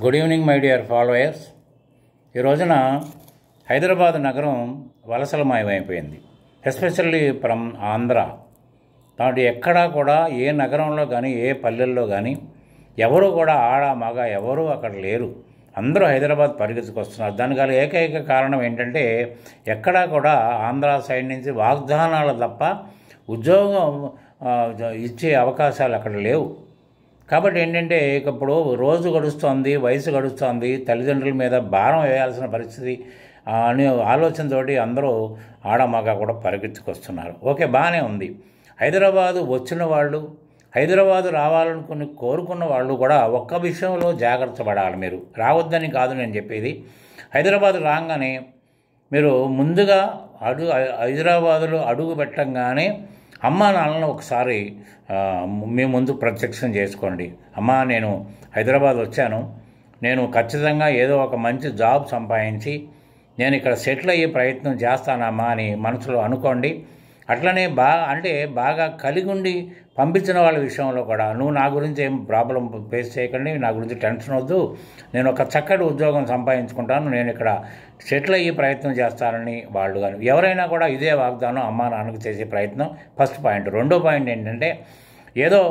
Good evening my dear followers. ఈ రోజున హైదరాబాద్ నగరం వలసలమయమైపోయింది. Especially from Andhra. కాబట్టి ఎక్కడా కూడా ఏ నగరంలో కానీ ఏ పల్లెల్లో కానీ ఎవరు కూడా ఆడ మగ ఎవరు అక్కడ లేరు. అందరూ హైదరాబాద్ పరిగెత్తుకొస్తున్నారు. దానికి గల ఏకైక కారణం ఏంటంటే ఎక్కడా కూడా ఆంధ్ర సైడ్ నుంచి వాగ్దానాలు తప్ప ఉద్యోగం ఇచ్చే అవకాశాలు అక్కడ లేవు. కాబట్టి ఏంటంటే ఇప్పుడు రోజు గడుస్తోంది, వయసు గడుస్తోంది, తల్లిదండ్రుల మీద భారం వేయాల్సిన పరిస్థితి అనే ఆలోచనతోటి అందరూ ఆడమగ కూడా పరిగెత్తుకొస్తున్నారు. ఓకే, బాగానే ఉంది. హైదరాబాదు వచ్చిన వాళ్ళు, హైదరాబాదు రావాలనుకుని కోరుకున్న వాళ్ళు కూడా ఒక్క విషయంలో జాగ్రత్త పడాలి. మీరు రావద్దని కాదు నేను చెప్పేది. హైదరాబాదు రాగానే మీరు ముందుగా హైదరాబాదులో అడుగు పెట్టంగానే అమ్మా నాన్నలను ఒకసారి మీ ముందు ప్రత్యక్షం చేసుకోండి. అమ్మా, నేను హైదరాబాద్ వచ్చాను, నేను ఖచ్చితంగా ఏదో ఒక మంచి జాబ్ సంపాదించి నేను ఇక్కడ సెటిల్ అయ్యే ప్రయత్నం చేస్తానమ్మా అని మనసులో అనుకోండి. అట్లనే బాగా కలిగి ఉండి పంపించిన వాళ్ళ విషయంలో కూడా నువ్వు నా గురించి ఏం ప్రాబ్లం ఫేస్ చేయకండి, నా గురించి టెన్షన్ వద్దు, నేను ఒక చక్కటి ఉద్యోగం సంపాదించుకుంటాను, నేను ఇక్కడ సెటిల్ అయ్యే ప్రయత్నం చేస్తానని వాళ్ళు కానీ ఎవరైనా కూడా ఇదే వాగ్దానం అమ్మా నాన్నకు చేసే ప్రయత్నం ఫస్ట్ పాయింట్. రెండో పాయింట్ ఏంటంటే ఏదో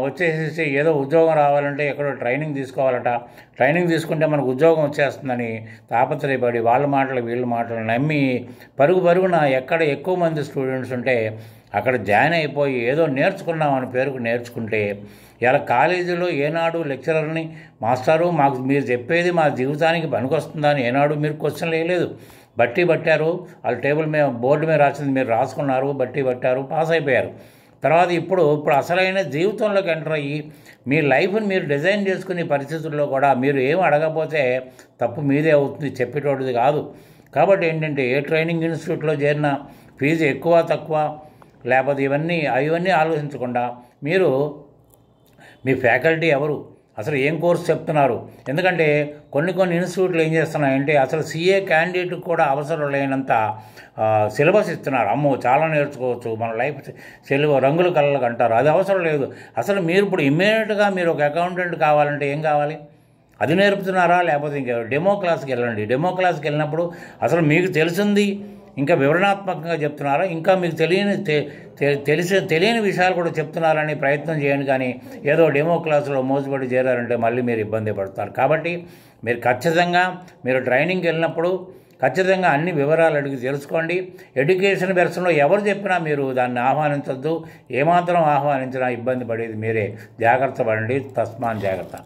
వచ్చేసేసి ఏదో ఉద్యోగం రావాలంటే ఎక్కడో ట్రైనింగ్ తీసుకోవాలట, ట్రైనింగ్ తీసుకుంటే మనకు ఉద్యోగం వచ్చేస్తుందని తాపత్రయపడి వాళ్ళ మాటలు వీళ్ళ మాటలు నమ్మి పరుగున ఎక్కడ ఎక్కువ మంది స్టూడెంట్స్ ఉంటే అక్కడ జాయిన్ అయిపోయి ఏదో నేర్చుకున్నామని పేరుకు నేర్చుకుంటే ఇలా కాలేజీలో ఏనాడు లెక్చరర్ని మాస్టారు మాకు మీరు చెప్పేది మా జీవితానికి పనికొస్తుందా అని ఏనాడు మీరు క్వశ్చన్ వేయలేదు. బట్టి పట్టారు, వాళ్ళ టేబుల్ మీద బోర్డు మీద రాసింది మీరు రాసుకున్నారు, బట్టి పట్టారు, పాస్ అయిపోయారు. తర్వాత ఇప్పుడు అసలైన జీవితంలోకి ఎంటర్ అయ్యి మీ లైఫ్ని మీరు డిజైన్ చేసుకునే పరిస్థితుల్లో కూడా మీరు ఏం అడగకపోతే తప్పు మీదే అవుతుంది, చెప్పేటోటిది కాదు. కాబట్టి ఏంటంటే ఏ ట్రైనింగ్ ఇన్స్టిట్యూట్లో చేరినా ఫీజు ఎక్కువ తక్కువ లేకపోతే ఇవన్నీ ఆలోచించకుండా మీరు మీ ఫ్యాకల్టీ ఎవరు, అసలు ఏం కోర్సు చెప్తున్నారు. ఎందుకంటే కొన్ని ఇన్స్టిట్యూట్లు ఏం చేస్తున్నాయంటే అసలు సిఏ క్యాండిడేట్కి కూడా అవసరం లేనంత సిలబస్ ఇస్తున్నారు. అమ్మో చాలా నేర్చుకోవచ్చు, మన లైఫ్ రంగుల కళ్ళకు అంటారు, అది అవసరం లేదు. అసలు మీరు ఇప్పుడు ఇమ్మీడియట్గా మీరు ఒక అకౌంటెంట్ కావాలంటే ఏం కావాలి, అది నేర్పుతున్నారా? లేకపోతే ఇంకా డెమో క్లాస్కి వెళ్ళండి. డెమో క్లాస్కి వెళ్ళినప్పుడు అసలు మీకు తెలిసింది ఇంకా వివరణాత్మకంగా చెప్తున్నారా, ఇంకా మీకు తెలియని విషయాలు కూడా చెప్తున్నారని ప్రయత్నం చేయండి. కానీ ఏదో డెమో క్లాసులో మోసపడి చేరారంటే మళ్ళీ మీరు ఇబ్బంది పడతారు. కాబట్టి మీరు ఖచ్చితంగా మీరు ట్రైనింగ్కి వెళ్ళినప్పుడు ఖచ్చితంగా అన్ని వివరాలు అడిగి తెలుసుకోండి. ఎడ్యుకేషన్ వెర్షన్లో ఎవరు చెప్పినా మీరు దాన్ని ఆహ్వానించొద్దు. ఏమాత్రం ఆహ్వానించినా ఇబ్బంది పడేది మీరే. జాగ్రత్త పడండి, తస్మాన్ జాగ్రత్త.